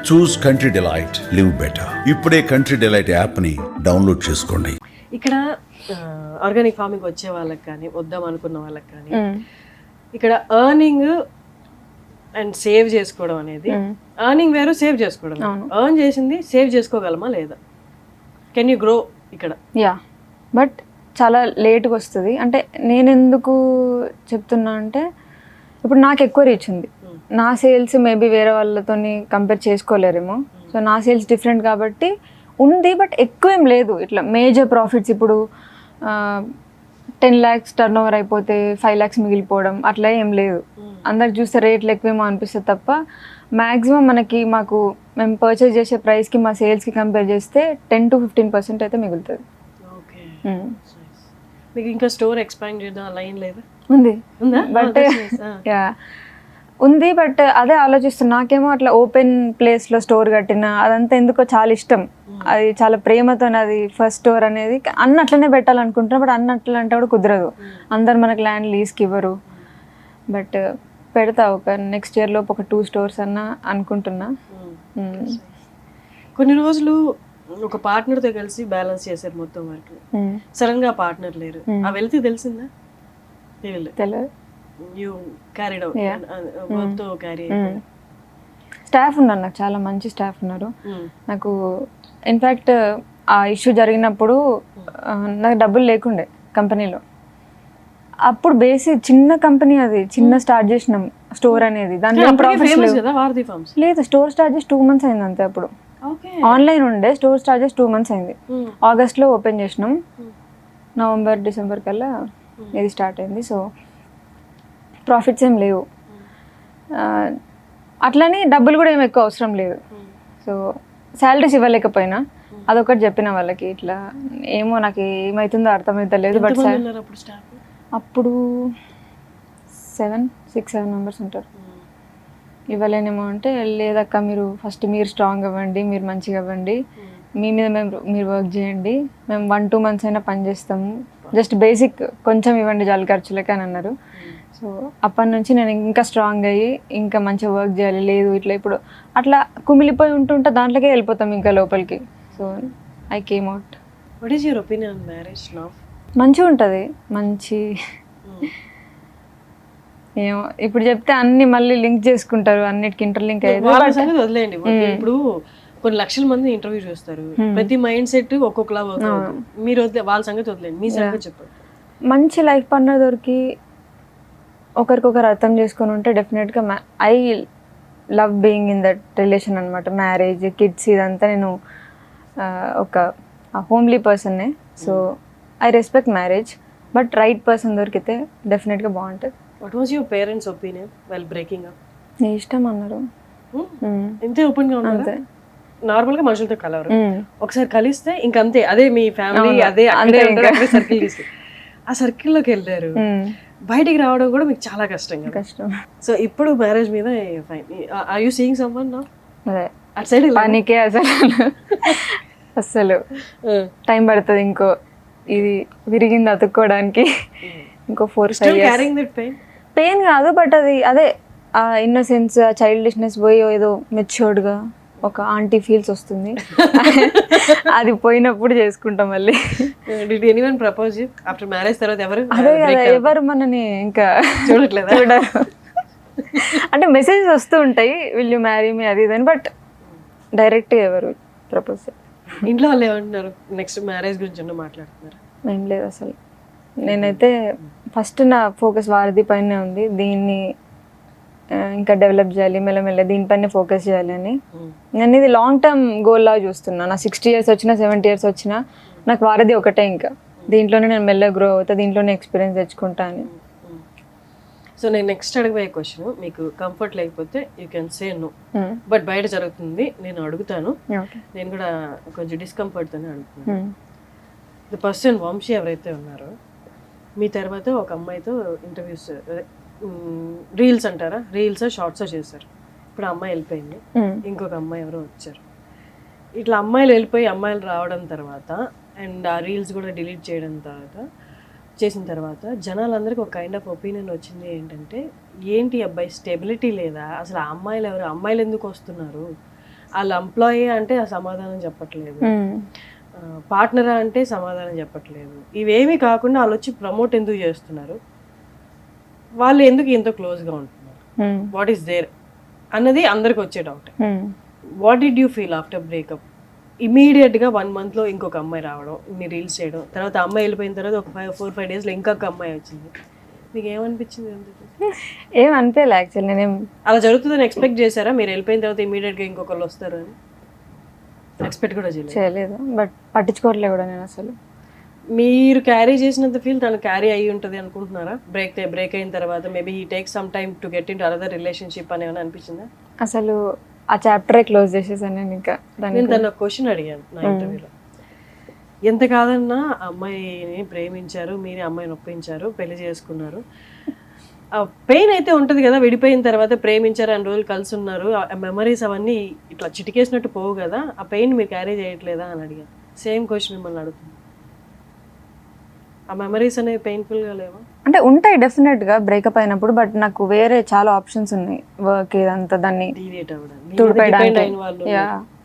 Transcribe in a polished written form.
చూస్ country delight, live better. ఇప్పుడే country delight యాప్ని download చేసుకోండి. ఇక్కడ ఆర్గానిక్ ఫార్మింగ్ వచ్చే వాళ్ళకి కానీ వద్దాం అనుకున్న వాళ్ళకి కానీ ఇక్కడ ఎర్నింగ్ అండ్ సేవ్ చేసుకోవడం అనేది, ఎర్నింగ్ వేరు, సేవ్ చేసుకోవడం. ఎర్న్ చేసింది సేవ్ చేసుకోగలమా లేదా? కెన్ యూ గ్రో ఇక్కడ? యా, బట్ చాలా లేట్గా వస్తుంది. అంటే నేను ఎందుకు చెప్తున్నా అంటే ఇప్పుడు నాకు ఎక్కువ రీచ్ ఉంది, నా సేల్స్ మేబీ వేరే వాళ్ళతో కంపేర్ చేసుకోలేరేమో. సో నా సేల్స్ డిఫరెంట్ కాబట్టి ఉంది, బట్ ఎక్కువ ఏం లేదు. ఇట్లా మేజర్ ప్రాఫిట్స్ ఇప్పుడు 10 lakhs టర్న్ ఓవర్ అయిపోతే 5 lakhs మిగిలిపోవడం అట్లా ఏం లేదు. అందరికి చూస్తే రేట్లు ఎక్కువేమో అనిపిస్తుంది తప్ప మ్యాక్సిమం మాకు మేము పర్చేస్ చేసే ప్రైస్కి మా సేల్స్కి కంపేర్ చేస్తే 10 to 15% అయితే మిగులుతుంది. మీకు ఇంకా స్టోర్ ఎక్స్పాండ్ చేద్దాం అలా ఏం లేదా? ఉంది, బట్ యా ఉంది, బట్ అదే ఆలోచిస్తున్నా. నాకేమో అట్లా ఓపెన్ ప్లేస్లో స్టోర్ కట్టిన అదంతా ఎందుకో చాలా ఇష్టం. అది చాలా ప్రేమతో అది ఫస్ట్ స్టోర్ అనేది. అన్న అట్లనే పెట్టాలనుకుంటున్నా, బట్ అన్న అట్లా అంటే కూడా కుదరదు. అందరు మనకు ల్యాండ్ లీజ్కి ఇవ్వరు. బట్ పెడతా ఒక నెక్స్ట్ ఇయర్ లోపు ఒక 2 stores అన్నా అనుకుంటున్నా. కొన్ని రోజులు ఒక పార్ట్నర్తో కలిసి బ్యాలెన్స్ చేశారు మొత్తం వర్క్. సడన్ గా పార్ట్నర్ లేరు, ఆ వెళ్తే తెలిసిందా? తెలియదు. యూ క్యారీడ్ అవుట్, వర్క్తో క్యారీ. స్టాఫ్ ఉన్నారు, నాకు చాలా మంచి స్టాఫ్ ఉన్నారు. నాకు ఇన్ఫ్యాక్ట్ ఆ ఇష్యూ జరిగినప్పుడు నాకు డబ్బులు లేకుండే కంపెనీలో. అప్పుడు బేసిక్ చిన్న కంపెనీ, అది చిన్న స్టార్ట్ చేసినాం స్టోర్ అనేది. దాంట్లో లేదు, స్టోర్ స్టార్ట్ చేసి 2 months అయింది అంతే. అప్పుడు ఆన్లైన్ ఉండే, స్టోర్ స్టార్ట్ చేసి 2 months అయింది. ఆగస్ట్లో ఓపెన్ చేసినాం, నవంబర్ డిసెంబర్ కల్లా ఇది స్టార్ట్ అయింది. సో ప్రాఫిట్స్ ఏం లేవు, అట్లని డబ్బులు కూడా ఏమి ఎక్కువ అవసరం లేదు. సో శాలరీస్ ఇవ్వలేకపోయినా అదొకటి చెప్పిన వాళ్ళకి, ఇట్లా ఏమో నాకు ఏమవుతుందో అర్థమవుతలేదు. బట్ అప్పుడు 6-7 members ఉంటారు. ఇవ్వలేనేమో అంటే, లేదక్క మీరు ఫస్ట్ మీరు స్ట్రాంగ్ అవ్వండి, మీరు మంచిగా అవ్వండి, మీ మీద మీరు వర్క్ చేయండి, మేము 1-2 months అయినా పని చేస్తాము, జస్ట్ బేసిక్ కొంచెం ఇవ్వండి జాలి ఖర్చులకి అని అన్నారు. సో అప్పటి నుంచి నేను ఇంకా స్ట్రాంగ్ అయ్యి ఇంకా మంచిగా వర్క్ చేయాలి. లేదు ఇట్లా ఇప్పుడు అట్లా కుమిలిపోయి ఉంటుంటే దాంట్లోకే వెళ్ళిపోతాం ఇంకా లోపలికి. So I came out. What is your opinion on marriage now? మంచిగా ఉంటుంది, మంచి ఏమో ఇప్పుడు చెప్తే అన్ని మళ్ళీ లింక్ చేసుకుంటారు, అన్నిటికి ఇంటర్లింక్ అయ్యేది. వదిలేయండి, ఇప్పుడు కొన్ని లక్షల మంది ఇంటర్వ్యూ చేస్తారు, ప్రతి మైండ్ సెట్ ఒక్కొక్కలా వర్క్ అవుతుంది. మీరు వాళ్ళ సంగతి వదిలేండి, మీ సంగతి చెప్పండి. మంచి లైఫ్ పార్ట్నర్ దొరికి ఒకరికొకరు అర్థం చేసుకొని ఉంటే డెఫినెట్గా I love being in that relation అనమాట. మ్యారేజ్, కిడ్స్ ఇదంతా నేను ఒక హోమ్లీ పర్సన్నే. So I respect marriage, but right person దొరికితే డెఫినెట్గా బాగుంటుంది. What was your parents opinion well breaking up? నీ ఇష్టం అన్నారు. ఇంతే ఓపెన్ గా ఉన్నారు. నార్మల్ గా మనుషులతో కలవరు, ఒకసారి కలిస్తే ఇంకంతే, అదే మీ ఫ్యామిలీ, అదే అక్కడే సర్కిల్ తీసి ఆ సర్కిల్లోకి వెళ్ళారు. బయటికి రావడం కూడా మీకు చాలా కష్టం. సో ఇప్పుడు మ్యారేజ్ మీద fine. Are you seeing someone now? Outside పనికే అసలు టైం పడుతుంది. ఇంకో ఇది విరిగింది అతుక్కోవడానికి ఇంకో 4-5 years. పెయిన్ కాదు, బట్ అదే ఆ ఇన్నోసెన్స్, ఆ చైల్డిష్నెస్ పోయి ఏదో మెచ్యూర్డ్గా ఒక ఆంటీ ఫీల్స్ వస్తుంది. అది పోయినప్పుడు చేసుకుంటాం మళ్ళీ. Did anyone propose you after marriage? తర్వాత అదే కదా, ఎవరు మనని ఇంకా చూడట్లేదు. అంటే మెసేజెస్ వస్తూ ఉంటాయి, విల్ యూ మ్యారీ మీ అది ఇదని, బట్ డైరెక్ట్ ఎవరు ప్రపోజ్. ఇంట్లో వాళ్ళు ఏమంటున్నారు? నెక్స్ట్ మ్యారేజ్ గురించి మాట్లాడుతున్నారు? ఏం లేదు అసలు. నేనైతే ఫస్ట్ నా ఫోకస్ వారధి పైనే ఉంది. దీన్ని ఇంకా డెవలప్ చేయాలి, మెల్లమెల్ల దీనిపైనే ఫోకస్ చేయాలి అని. నేను ఇది లాంగ్ టర్మ్ గోల్ లాగా చూస్తున్నా. నా 60 years వచ్చినా 70 years వచ్చినా నాకు వారధి ఒకటే. ఇంకా దీంట్లోనే నేను మెల్లగా గ్రో అవుతా, దీంట్లోనే ఎక్స్పీరియన్స్ తెచ్చుకుంటా అని. సో నేను నెక్స్ట్ అడగబోయే క్వశ్చన్, మీకు కంఫర్ట్ లేకపోతే you can say no, but బయట జరుగుతుంది నేను అడుగుతాను. నేను కూడా కొంచెం డిస్కంఫర్ట్తోనే అడుగుతున్నాను. ద పర్సన్ వంశీ ఎవరైతే ఉన్నారో, మీ తర్వాత ఒక అమ్మాయితో ఇంటర్వ్యూస్, రీల్స్ అంటారా, రీల్స్ షార్ట్స్ చేశారు. ఇప్పుడు అమ్మాయి వెళ్ళిపోయింది, ఇంకొక అమ్మాయి ఎవరో వచ్చారు. ఇట్లా అమ్మాయిలు వెళ్ళిపోయి అమ్మాయిలు రావడం తర్వాత అండ్ ఆ రీల్స్ కూడా డిలీట్ చేయడం చేసిన తర్వాత జనాలందరికీ ఒక కైండ్ ఆఫ్ ఒపీనియన్ వచ్చింది. ఏంటంటే ఏంటి అబ్బాయి స్టెబిలిటీ లేదా, అసలు ఆ అమ్మాయిలు ఎవరు, అమ్మాయిలు ఎందుకు వస్తున్నారు, వాళ్ళ ఎంప్లాయీ అంటే ఆ సమాధానం చెప్పట్లేదు, పార్ట్నరా అంటే సమాధానం చెప్పట్లేదు. ఇవేమీ కాకుండా వాళ్ళు వచ్చి ప్రమోట్ ఎందుకు చేస్తున్నారు, వాళ్ళు ఎందుకు ఇంత క్లోజ్గా ఉంటున్నారు, వాట్ ఈస్ దేర్ అన్నది అందరికి వచ్చే doubt. What did you feel after breakup? ఇమీడియట్గా 1 monthలో ఇంకొక అమ్మాయి రావడం, ఇన్ని రీల్స్ చేయడం, తర్వాత అమ్మాయి వెళ్ళిపోయిన తర్వాత ఒక 4-5 daysలో ఇంకొక అమ్మాయి వచ్చింది. మీకు ఏమనిపించింది? ఎందుకు ఏం అనిపించలే యాక్చువల్లీ. నేనేం అలా జరుగుతుందని ఎక్స్పెక్ట్ చేశారా? మీరు వెళ్ళిపోయిన తర్వాత ఇమీడియట్గా ఇంకొకళ్ళు వస్తారు అని ఎక్స్పెక్ట్ కూడా చేయలేదు, బట్ పట్టించుకోవట్లే కూడా నేను అసలు. మీరు క్యారీ చేసినంత ఫీల్ తను క్యారీ అయ్యి ఉంటుంది అనుకుంటున్నారా? బ్రేక్ అయిన తర్వాత maybe he take some time to get in to another relationship అని ఏమైనా అనిపించిందా? అసలు ఆ చాప్టరే క్లోజ్ చేసేసాను నేను. ఇంకా నేను తను ఒక క్వశ్చన్ అడిగాను నా ఇంటర్వ్యూలో. ఎంత కాదన్నా అమ్మాయిని ప్రేమించారు, మీరే అమ్మాయిని ఒప్పించారు, పెళ్లి చేసుకున్నారు, ఆ పెయిన్ అయితే ఉంటుంది కదా, విడిపోయిన తర్వాత ప్రేమించారు, 2 రోజులు కలిసి ఉన్నారు, ఆ మెమరీస్ అవన్నీ ఇట్లా చిటికేసినట్టు పోవు కదా, ఆ పెయిన్ మీరు క్యారీ చేయట్లేదా అని అడిగాను. సేమ్ క్వశ్చన్ మిమ్మల్ని అడుగుతుంది. ఆ మెమరీస్ అనేవి పెయిన్ఫుల్గా లేవా? అంటే ఉంటాయి డెఫినెట్గా బ్రేకప్ అయినప్పుడు, బట్ నాకు వేరే చాలా ఆప్షన్స్ ఉన్నాయి. వర్క్ ఇదంతా దాన్ని డీవియేట్ అవ్వడానికి, తుడిపేయడానికి. అయిన వాళ్ళు యా